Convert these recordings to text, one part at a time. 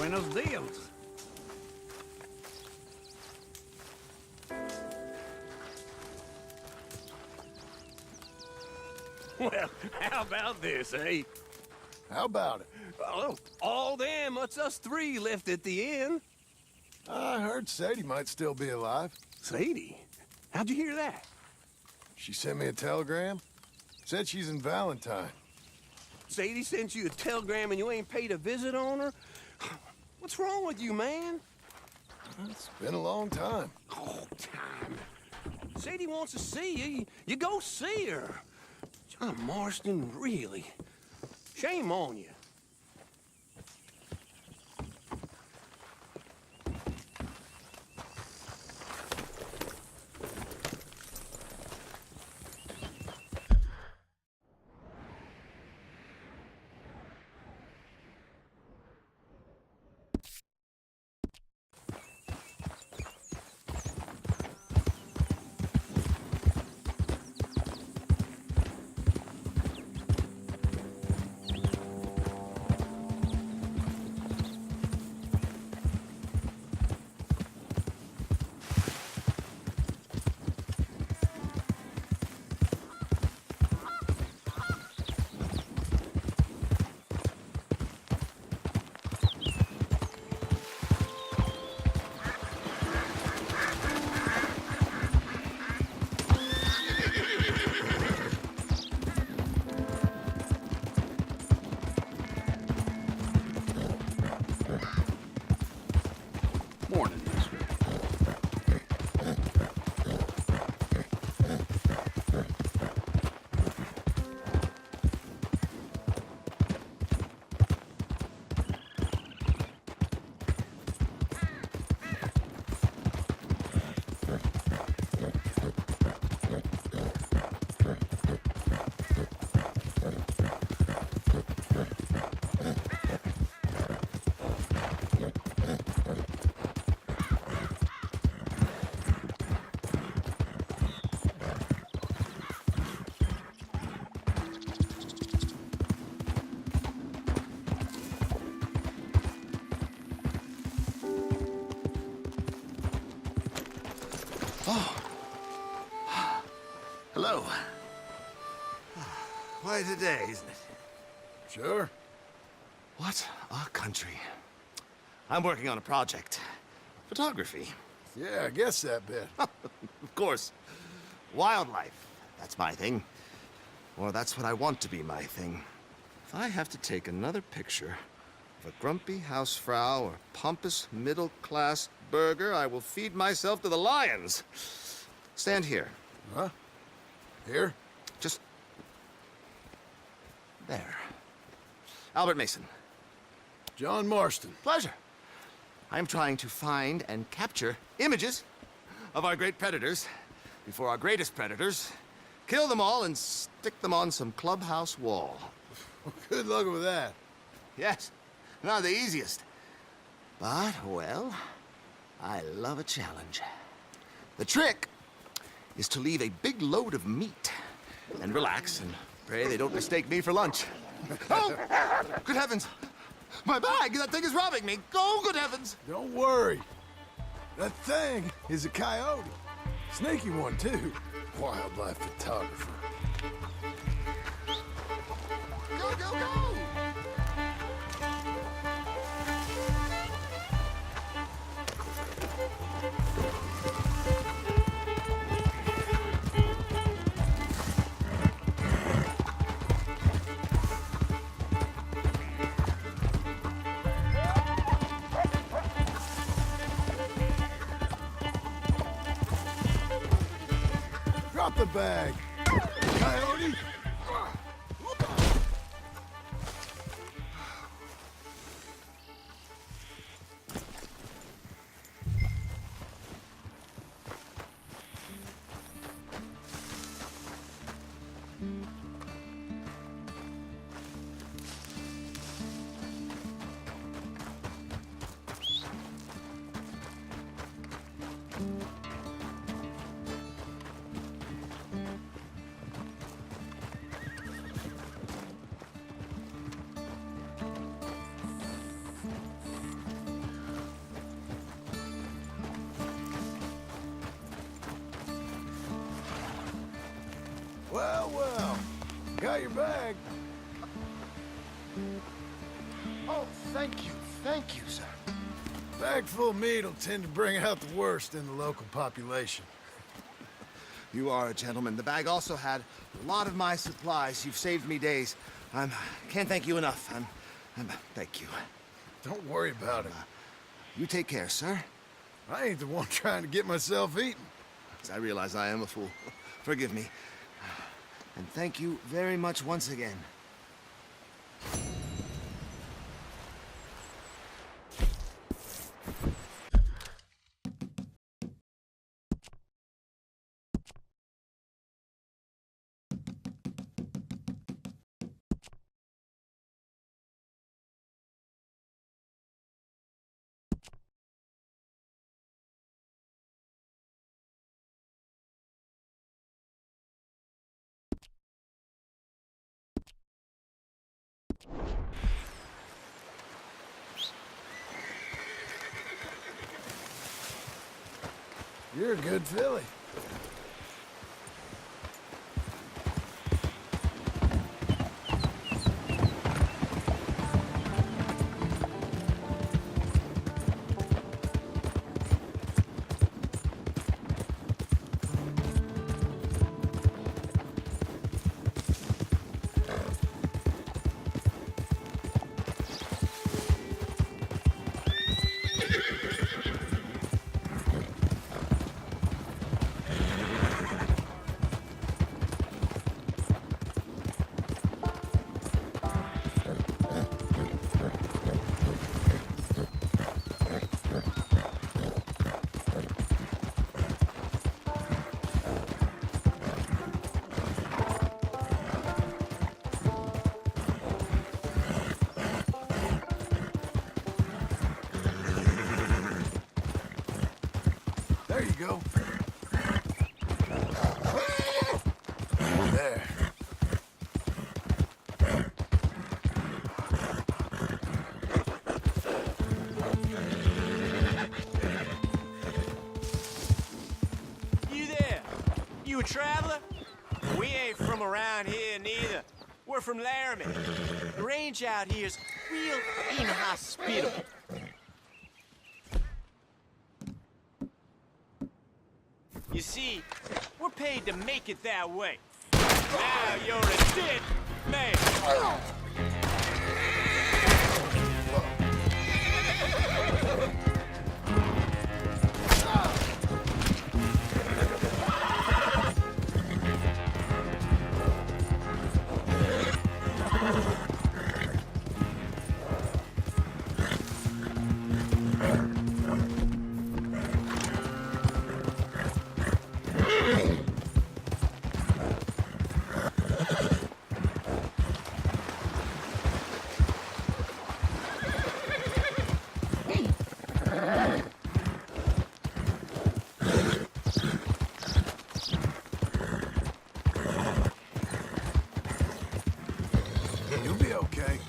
Buenos dias. Well, how about this, eh? How about it? Oh, all them, it's us three left at the inn. I heard Sadie might still be alive. Sadie? How'd you hear that? She sent me a telegram. Said she's in Valentine. Sadie sent you a telegram and you ain't paid a visit on her? What's wrong with you, man? It's been a long time. Oh, time. Sadie wants to see you. You go see her. John Marshtan, really? Shame on you. Morning, mister. Hello. Quite a day, isn't it? Sure. What a country. I'm working on a project. Photography. Yeah, I guess that bit. Of course. Wildlife. That's my thing. Or that's what I want to be my thing. If I have to take another picture of a grumpy housefrau or pompous middle-class burgher, I will feed myself to the lions. Stand here. Huh? Here? Just... there. Albert Mason. John Marshtan. Pleasure. I'm trying to find and capture images of our great predators before our greatest predators kill them all and stick them on some clubhouse wall. Good luck with that. Yes, not the easiest. But, well, I love a challenge. The trick is to leave a big load of meat and relax and pray they don't mistake me for lunch. Oh, good heavens! My bag! That thing is robbing me! Oh, good heavens! Don't worry. That thing is a coyote. Sneaky one, too. Wildlife photographer. Go, go, go! Drop the bag. Coyote! Well, well. Got your bag. Oh, thank you, sir. Bag full of meat will tend to bring out the worst in the local population. You are a gentleman. The bag also had a lot of my supplies. You've saved me days. Can't thank you enough. Thank you. Don't worry about it. You take care, sir. I ain't the one trying to get myself eaten. I realize I am a fool. Forgive me. And thank you very much once again. You're a good filly. There you go. There. You there? You a traveler? We ain't from around here neither. We're from Laramie. The range out here's real inhospitable. You see, we're paid to make it that way. Now you're a dead man. You'll be okay.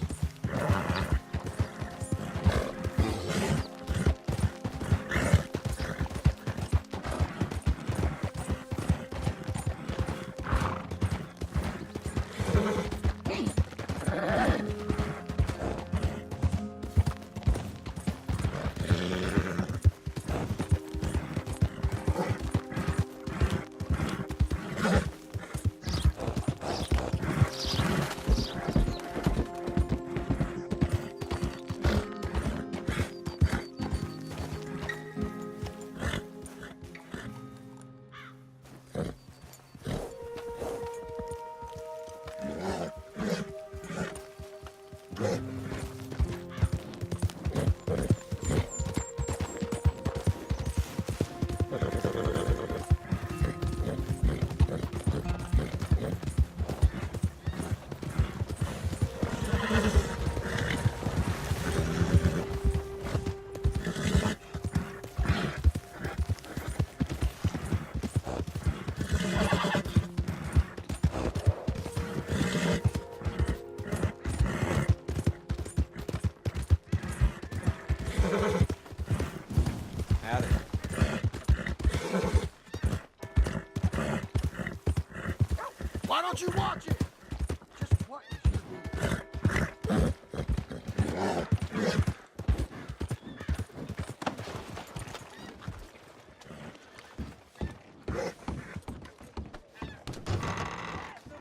Don't you watch it? Just what you should be.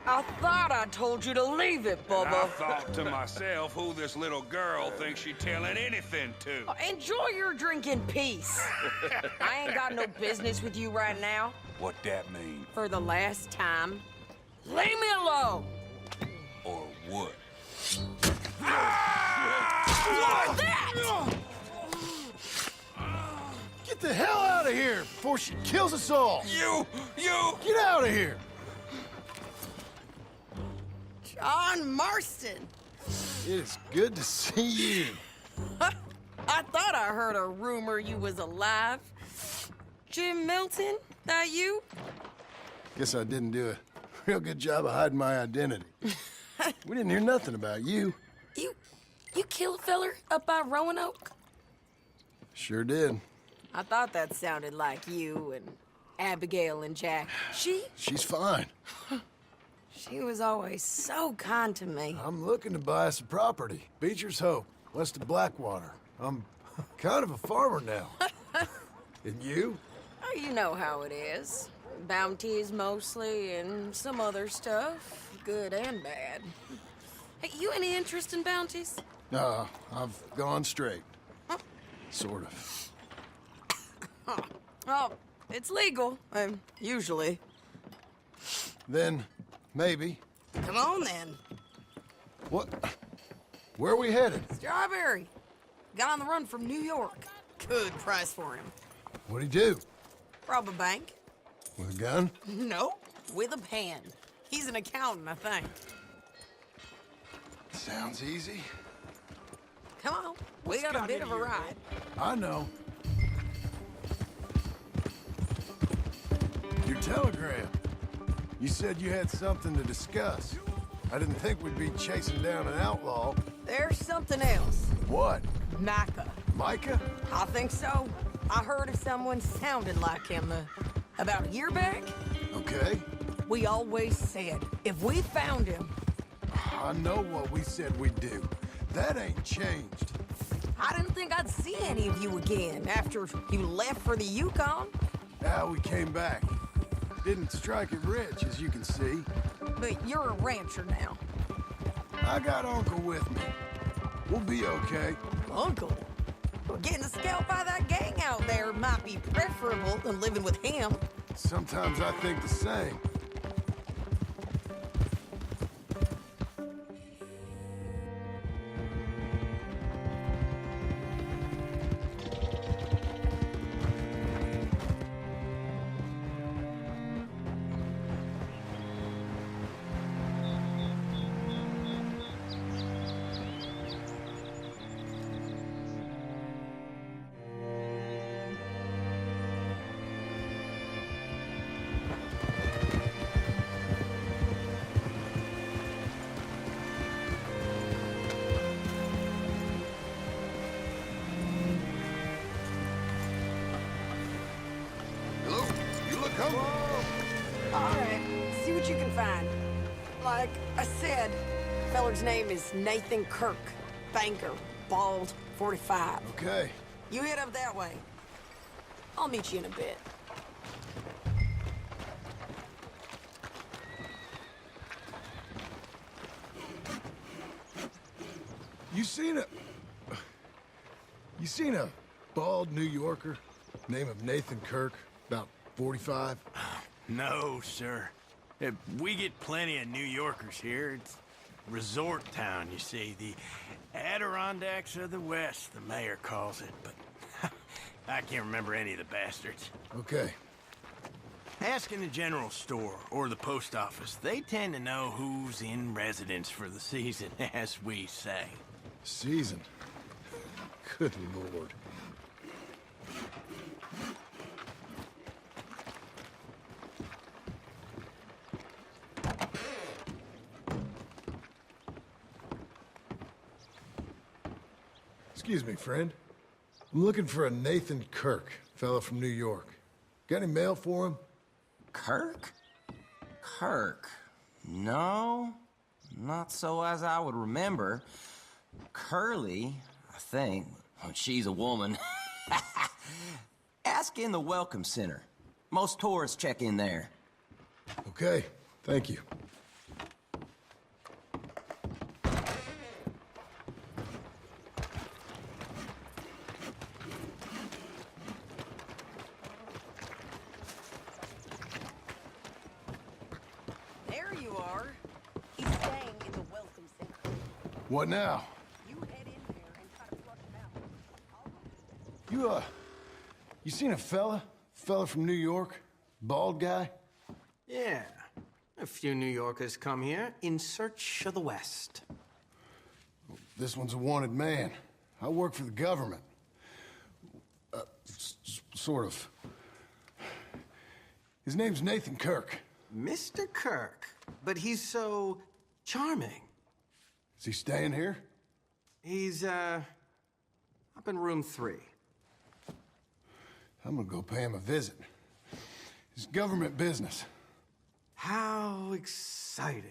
I thought I told you to leave it, I Bubba. thought to myself who this little girl thinks she telling anything to. Enjoy your drink in peace. I ain't got no business with you right now. What that mean? For the last time, leave me alone. Or what? What's that? Get the hell out of here before she kills us all! You! Get out of here! John Marshtan. It is good to see you. I thought I heard a rumor you was alive. Jim Milton, that you? Guess I didn't do a real good job of hiding my identity. We didn't hear nothing about you. You kill a feller up by Roanoke? Sure did. I thought that sounded like you and Abigail and Jack. She's fine. She was always so kind to me. I'm looking to buy us a property. Beecher's Hope, west of Blackwater. I'm kind of a farmer now. And you? Oh, you know how it is. Bounties mostly and some other stuff, good and bad. Hey, you any interest in bounties? No, I've gone straight. Sort of. Oh, it's legal, usually. Then, maybe. Come on then. What? Where are we headed? Strawberry. Got on the run from New York. Good price for him. What'd he do? Rob a bank? With a gun? No, with a pen. He's an accountant, I think. Sounds easy. Come on, we got a bit of a ride. I know. Your telegram. You said you had something to discuss. I didn't think we'd be chasing down an outlaw. There's something else. What? Micah. Micah? I think so. I heard of someone sounding like him about a year back. Okay. We always said, if we found him, I know what we said we'd do. That ain't changed. I didn't think I'd see any of you again after you left for the Yukon. Now we came back. Didn't strike it rich, as you can see. But you're a rancher now. I got Uncle with me. We'll be okay. Uncle? Well, getting scalped by that gang out there might be preferable than living with him. Sometimes I think the same. Come on. All right, see what you can find. Like I said, feller's name is Nathan Kirk. Banker, bald, 45. Okay. You head up that way. I'll meet you in a bit. You seen a bald New Yorker, name of Nathan Kirk, about 45? No, sir. We get plenty of New Yorkers here. It's resort town, you see. The Adirondacks of the West, the mayor calls it, but I can't remember any of the bastards. Okay. Ask in the general store or the post office. They tend to know who's in residence for the season, as we say. Season. Good Lord. Excuse me, friend. I'm looking for a Nathan Kirk, fellow from New York. Got any mail for him? Kirk? Kirk. No, not so as I would remember. Curly, I think. Well, she's a woman. Ask in the Welcome Center. Most tourists check in there. Okay, thank you. There you are. He's staying in the Welcome Center. What now? You head in there and try to flush him out. You seen a fella? Fella from New York? Bald guy? Yeah. A few New Yorkers come here in search of the West. This one's a wanted man. I work for the government. Sort of. His name's Nathan Kirk. Mr. Kirk, but he's so charming. Is he staying here? He's, up in room 3. I'm gonna go pay him a visit. It's government business. How exciting.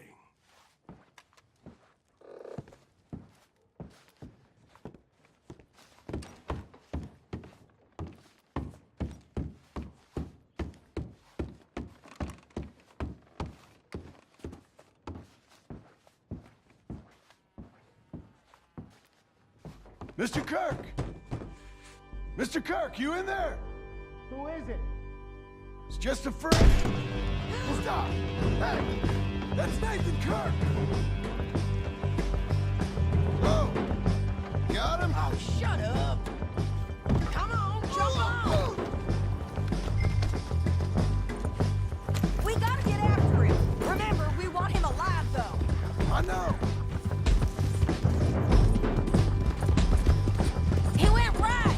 Mr. Kirk! Mr. Kirk, you in there? Who is it? It's just a friend. Stop! Hey! That's Nathan Kirk! Oh! Got him? Oh, shut up! Come on, jump on! We gotta get after him. Remember, we want him alive, though. I know. He went right.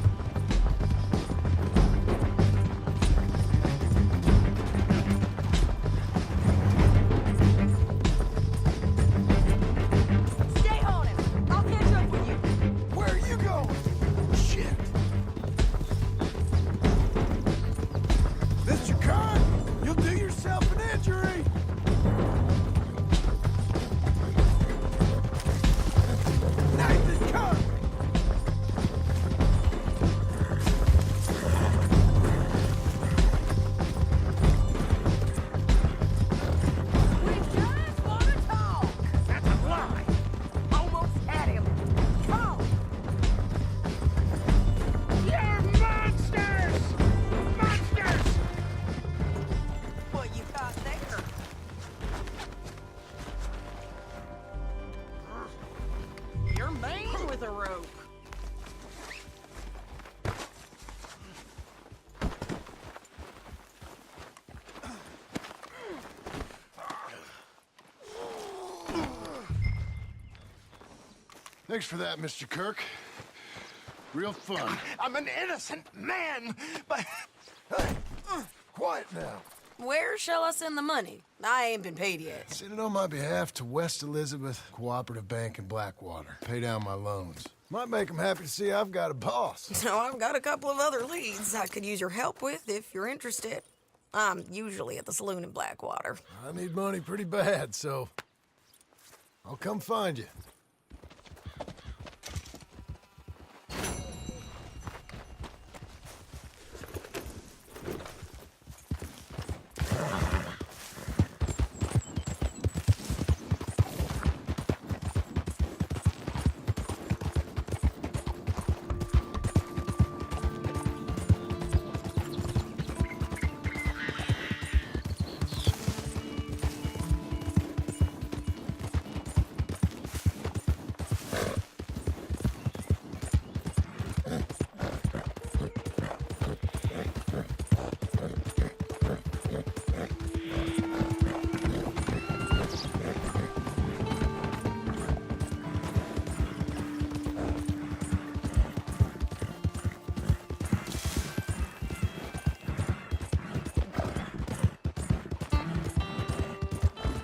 Stay on him. I'll catch up with you. Where are you going? Shit. Mr. Kirk, you'll do yourself an injury. Nathan Kirk! We just want to talk. That's a lie. Almost had him. Come on. You're monsters! Monsters! What you got there? You're mean with a rope. Thanks for that, Mr. Kirk. Real fun. I'm an innocent man, but... Hey, quiet now. Where shall I send the money? I ain't been paid yet. Send it on my behalf to West Elizabeth Cooperative Bank in Blackwater. Pay down my loans. Might make them happy to see I've got a boss. So I've got a couple of other leads I could use your help with if you're interested. I'm usually at the saloon in Blackwater. I need money pretty bad, so I'll come find you.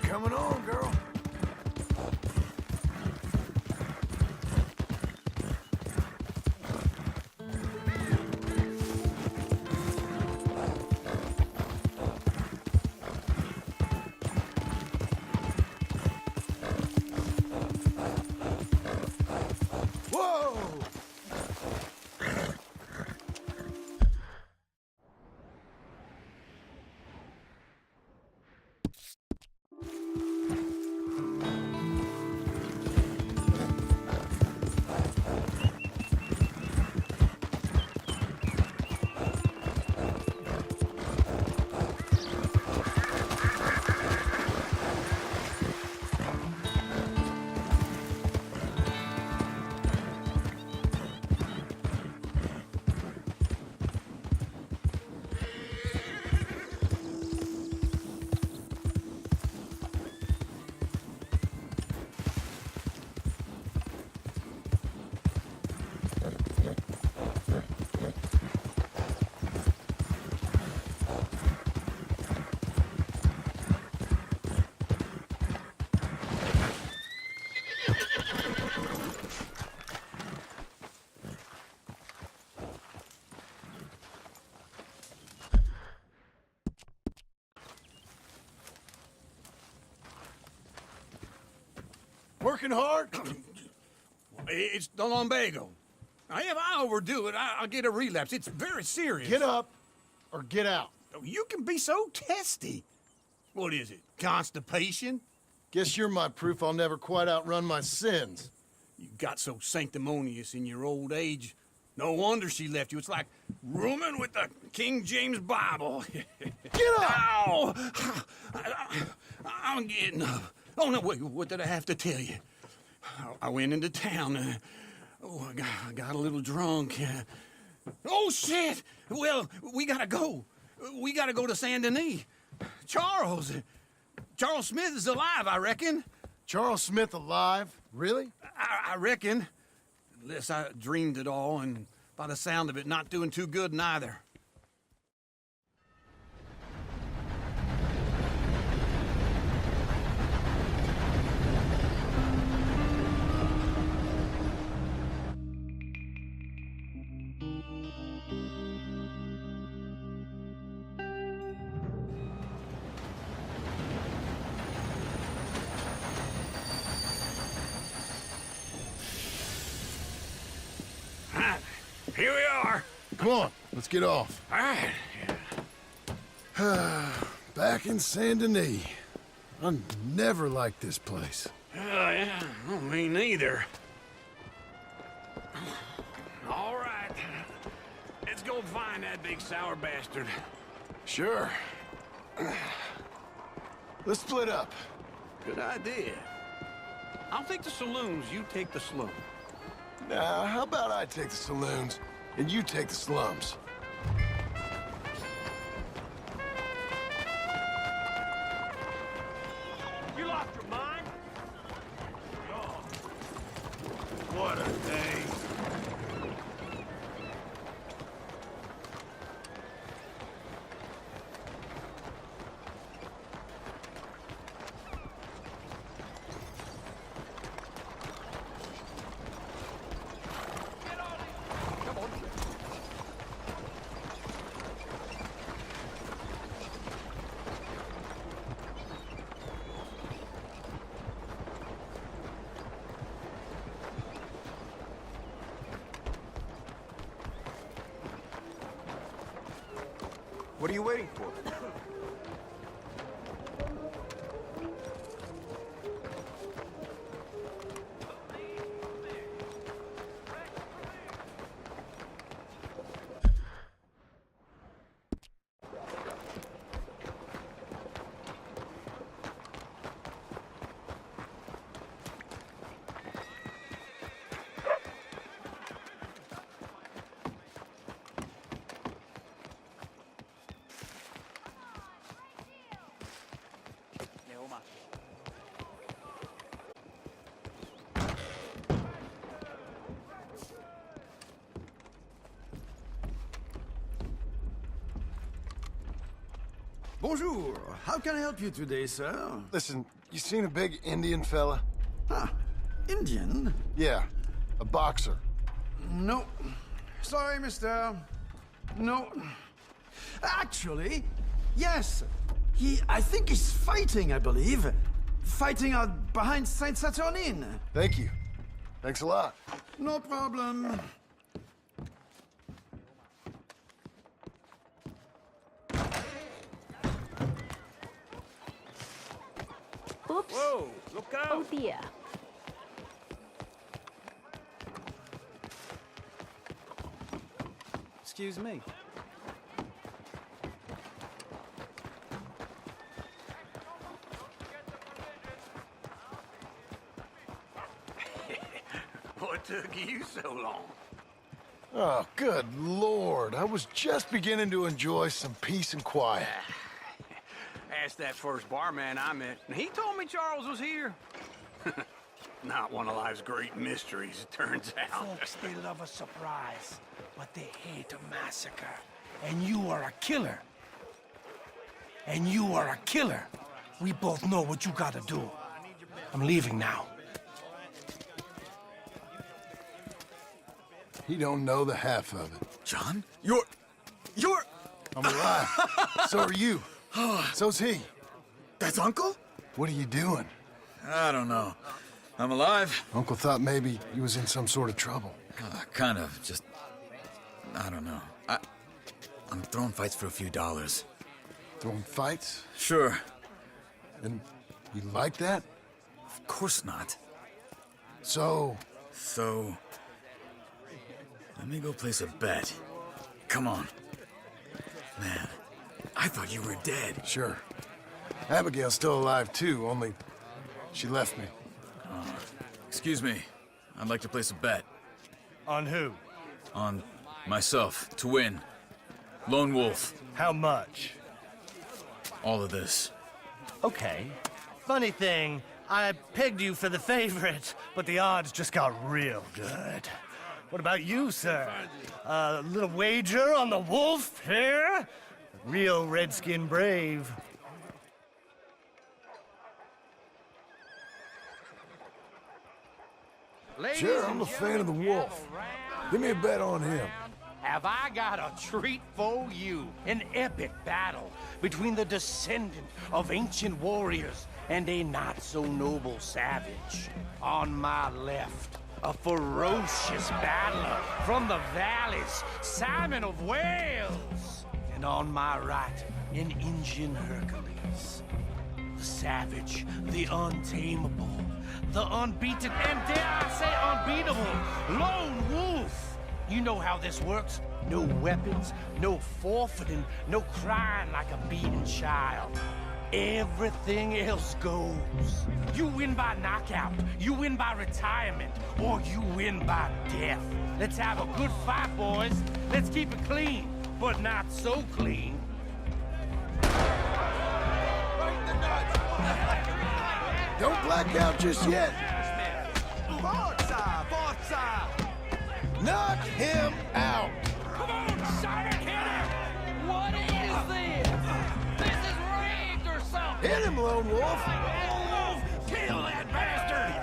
Coming on, girl. Working hard? It's the lumbago. Now, if I overdo it, I'll get a relapse. It's very serious. Get up or get out. You can be so testy. What is it, constipation? Guess you're my proof I'll never quite outrun my sins. You got so sanctimonious in your old age. No wonder she left you. It's like rooming with the King James Bible. Get up! Ow! I'm getting up. Oh, no, wait, what did I have to tell you? I went into town. I got a little drunk. Oh, shit! Well, we gotta go. We gotta go to Saint Denis. Charles Smith is alive, I reckon. Charles Smith alive? Really? I reckon. Unless I dreamed it all, and by the sound of it, not doing too good neither. Here we are. Come on, let's get off. All right. Back in Saint Denis. I never liked this place. Yeah, well, me neither. All right. Let's go find that big sour bastard. Sure. Let's split up. Good idea. I'll take the saloons, you take the slum. Now, how about I take the saloons and you take the slums? You lost your mind? Oh, what a day. What are you waiting for? Bonjour. How can I help you today, sir? Listen, you seen a big Indian fella? Ah, Indian? Yeah, a boxer. No. Sorry, mister. No. Actually, yes. I think he's fighting, I believe. Fighting out behind Saint Saturnine. Thank you. Thanks a lot. No problem. Oops. Whoa, look out. Oh dear. Excuse me. What took you so long? Oh, good Lord. I was just beginning to enjoy some peace and quiet. Asked that first barman I met, and he told me Charles was here. Not one of life's great mysteries, it turns out. Folks, they love a surprise, but they hate a massacre. And you are a killer. And you are a killer. We both know what you gotta do. I'm leaving now. He don't know the half of it. John? You're... I'm alive. So are you. So's he. That's Uncle? What are you doing? I don't know. I'm alive. Uncle thought maybe you was in some sort of trouble. Kind of. Just... I don't know. I'm throwing fights for a few dollars. Throwing fights? Sure. And you like that? Of course not. So... So... Let me go place a bet. Come on. Man, I thought you were dead. Sure. Abigail's still alive too, only she left me. Excuse me. I'd like to place a bet. On who? On myself, to win. Lone Wolf. How much? All of this. Okay. Funny thing, I pegged you for the favorite, but the odds just got real good. What about you, sir? A little wager on the wolf here? Real redskin brave. Sure, I'm a fan of the wolf. Give me a bet on him. Have I got a treat for you? An epic battle between the descendant of ancient warriors and a not-so-noble savage. On my left, a ferocious battler from the valleys, Simon of Wales. And on my right, an Indian Hercules. The savage, the untamable, the unbeaten, and dare I say unbeatable, Lone Wolf. You know how this works. No weapons, no forfeiting, no crying like a beaten child. Everything else goes. You win by knockout, you win by retirement, or you win by death. Let's have a good fight, boys. Let's keep it clean, but not so clean. Don't black out just yet. Forza! Forza! Knock him out. Come on, Simon, hit him! What is this? This is rigged or something! Hit him, Lone Wolf. Lone Wolf, kill that bastard!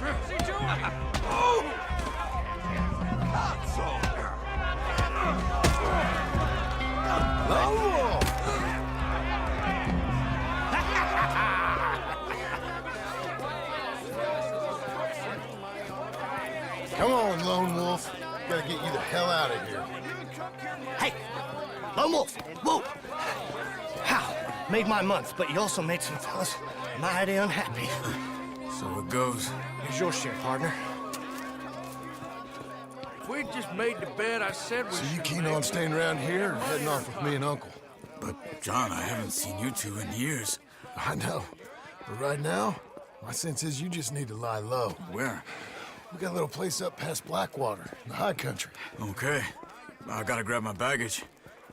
What's he doing? Oh! Lone Wolf. Come on, Lone Wolf. Gotta get you the hell out of here. Hey, Lone Wolf, whoa! How? Made my month, but you also made some fellas mighty unhappy. So it goes. Here's your share, partner. If we just made the bed, I said we So you should keen make on staying around here or heading off with me and Uncle? But, John, I haven't seen you two in years. I know. But right now, my sense is you just need to lie low. Where? We got a little place up past Blackwater, in the high country. Okay. I gotta grab my baggage.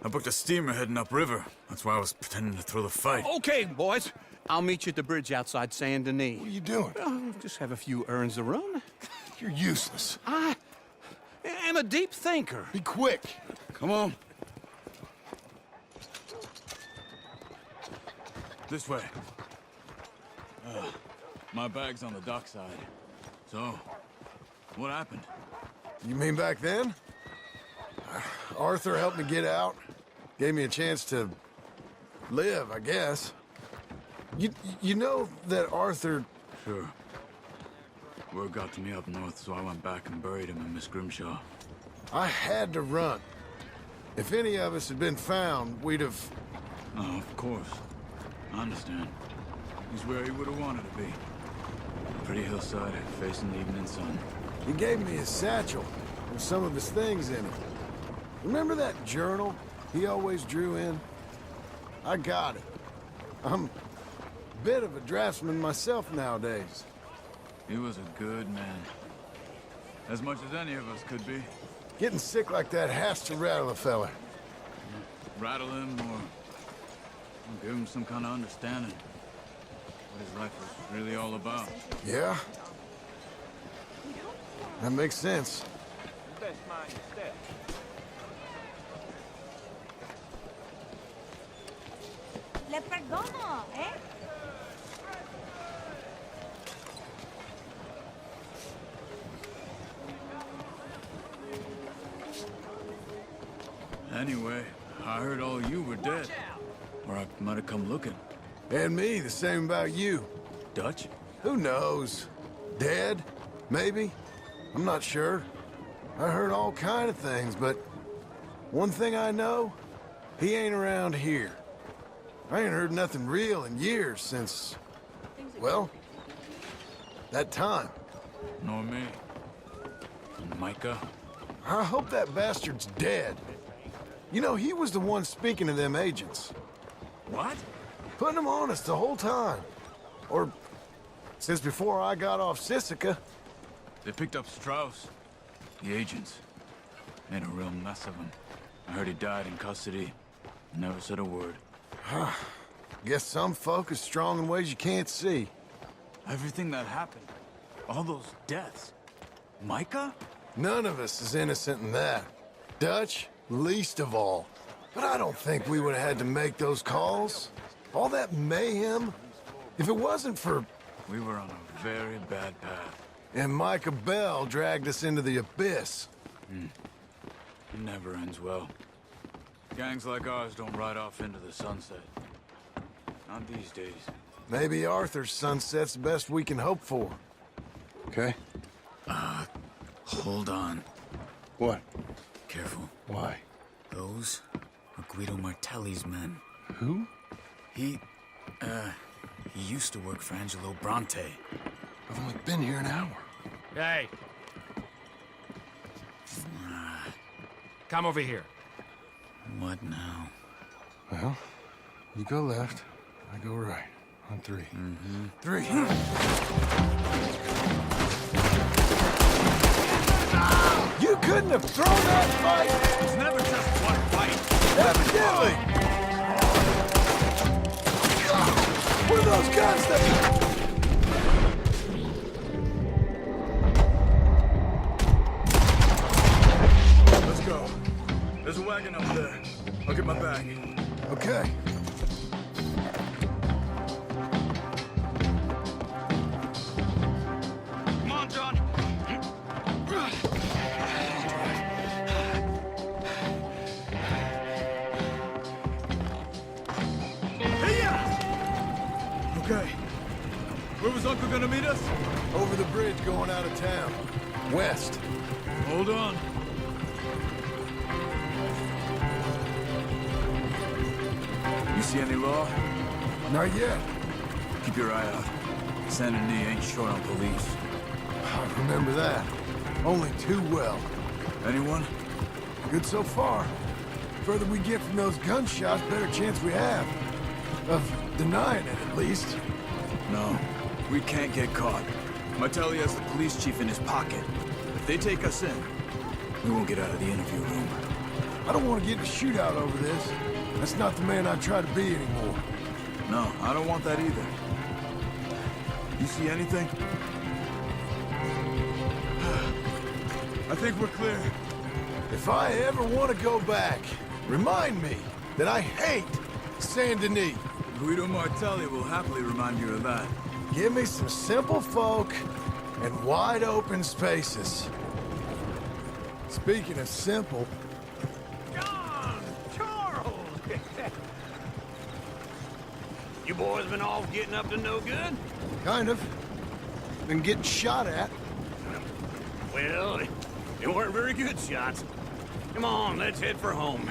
I booked a steamer heading upriver. That's why I was pretending to throw the fight. Okay, boys. I'll meet you at the bridge outside Saint Denis. What are you doing? Oh, just have a few errands to run. You're useless. I am a deep thinker. Be quick. Come on. This way. My bag's on the dockside. So, what happened? You mean back then? Arthur helped me get out. Gave me a chance to live, I guess. You know that Arthur... Sure. Word got to me up north, so I went back and buried him in Miss Grimshaw. I had to run. If any of us had been found, we'd have... Oh, of course. I understand. He's where he would have wanted to be. Pretty hillside, facing the evening sun. He gave me his satchel with some of his things in it. Remember that journal he always drew in? I got it. I'm a bit of a draftsman myself nowadays. He was a good man. As much as any of us could be. Getting sick like that has to rattle a fella. Rattle him or give him some kind of understanding. What his life was really all about. Yeah? That makes sense. Le perdono, ¿eh? Anyway, I heard all you were dead. Or I might have come looking. And me, the same about you. Dutch? Who knows? Dead? Maybe? I'm not sure. I heard all kind of things, but one thing I know, he ain't around here. I ain't heard nothing real in years since, well, that time. Nor me. And Micah? I hope that bastard's dead. You know, he was the one speaking to them agents. What? Putting them on us the whole time. Or since before I got off Sisika. They picked up Strauss. The agents. Made a real mess of him. I heard he died in custody. Never said a word. Guess some folk is strong in ways you can't see. Everything that happened. All those deaths. Micah? None of us is innocent in that. Dutch, least of all. But I don't think we would have had to make those calls. All that mayhem. If it wasn't for... We were on a very bad path. And Micah Bell dragged us into the abyss. It never ends well. Gangs like ours don't ride off into the sunset. Not these days. Maybe Arthur's sunset's the best we can hope for. Okay? Hold on. What? Careful. Why? Those are Guido Martelli's men. Who? He used to work for Angelo Bronte. I've only been here an hour. Hey! Come over here. What now? Well, you go left, I go right. On three. Three. You couldn't have thrown that fight! It's never just one fight. Evidently! What are those guns that... Let's go. There's a wagon up there. I'll get my bag. Okay. Come on, John. Okay. Where was Uncle gonna meet us? Over the bridge going out of town. West. Hold on. You see any law? Not yet. Keep your eye out. Saint Denis ain't short on police. I remember that. Only too well. Anyone? Good so far. Further we get from those gunshots, better chance we have. Of denying it, at least. No. We can't get caught. Martelli has the police chief in his pocket. If they take us in, we won't get out of the interview room. I don't want to get in a shootout over this. That's not the man I try to be anymore. No, I don't want that either. You see anything? I think we're clear. If I ever want to go back, remind me that I hate Saint Denis. Guido Martelli will happily remind you of that. Give me some simple folk and wide open spaces. Speaking of simple... John! Charles! You boys been all getting up to no good? Kind of. Been getting shot at. Well, they weren't very good shots. Come on, let's head for home.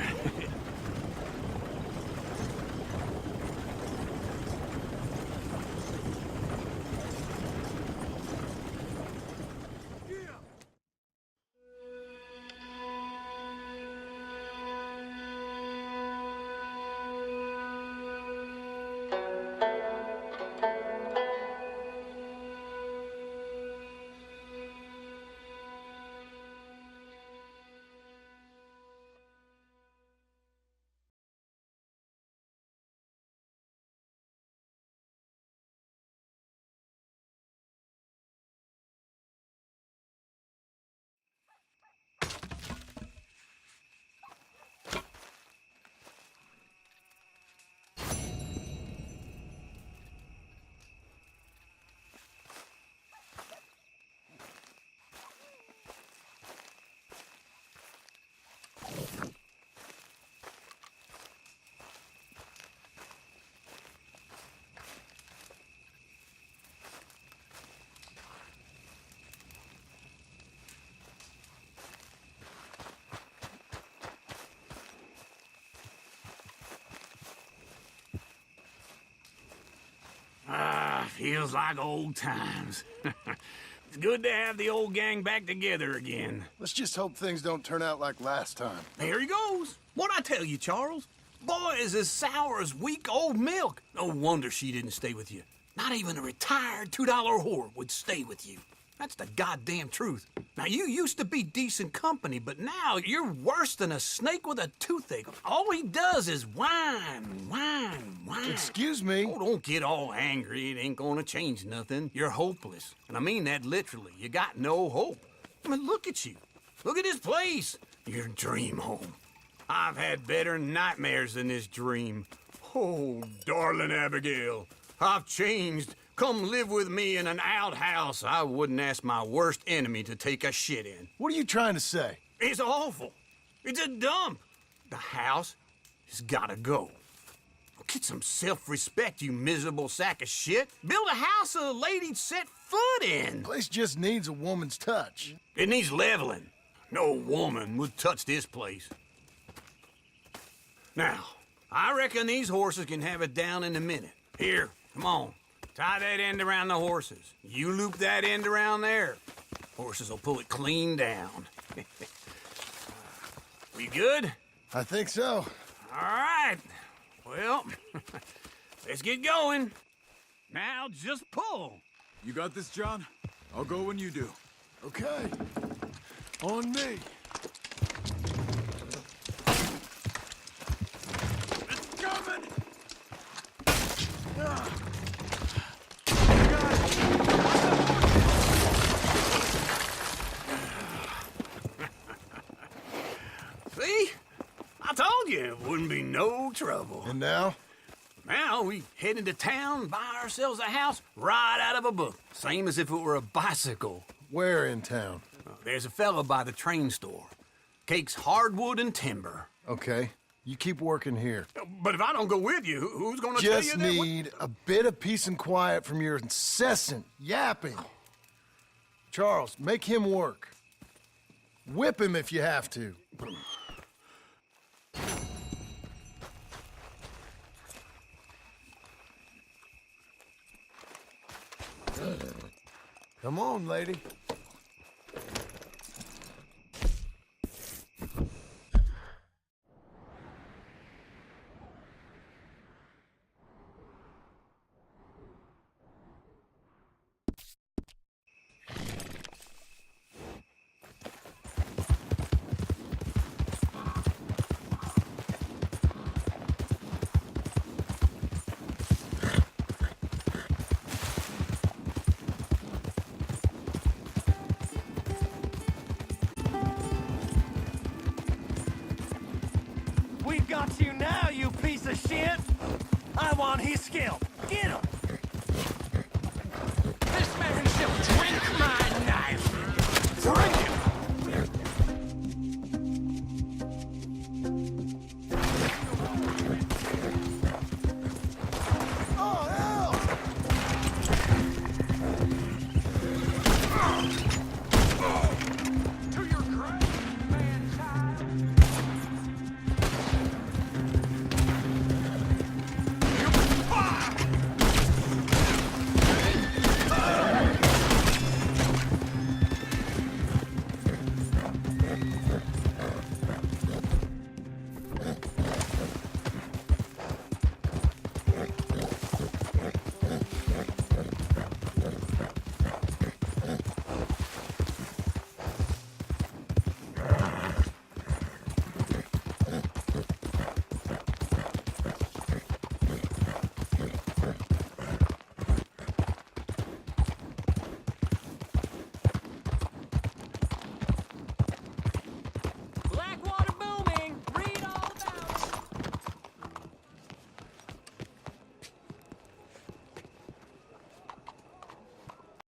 feels like old times. It's good to have the old gang back together again. Let's just hope things don't turn out like last time. There he goes. What'd I tell you, Charles? Boy is as sour as weak old milk. No wonder she didn't stay with you. Not even a retired $2 whore would stay with you. That's the goddamn truth. Now, you used to be decent company, but now you're worse than a snake with a toothache. All he does is whine, whine, whine. Excuse me? Oh, don't get all angry. It ain't gonna change nothing. You're hopeless. And I mean that literally. You got no hope. I mean, look at you. Look at this place. Your dream home. I've had better nightmares than this dream. Oh, darling Abigail, I've changed. Come live with me in an outhouse I wouldn't ask my worst enemy to take a shit in. What are you trying to say? It's awful. It's a dump. The house has gotta go. Get some self-respect, you miserable sack of shit. Build a house a lady'd set foot in. The place just needs a woman's touch. It needs leveling. No woman would touch this place. Now, I reckon these horses can have it down in a minute. Here, come on. Tie that end around the horses. You loop that end around there. Horses will pull it clean down. We good? I think so. All right. Well, let's get going. Now just pull. You got this, John? I'll go when you do. Okay. On me. It's coming! See? I told you it wouldn't be no trouble. And now? Now we head into town, buy ourselves a house right out of a book. Same as if it were a bicycle. Where in town? There's a fella by the train store. Cakes hardwood and timber. Okay. You keep working here. But if I don't go with you, who's gonna tell you Just that? need a bit of peace and quiet from your incessant yapping. Charles, make him work. Whip him if you have to. Come on, lady. We've got you now, you piece of shit! I want his scalp!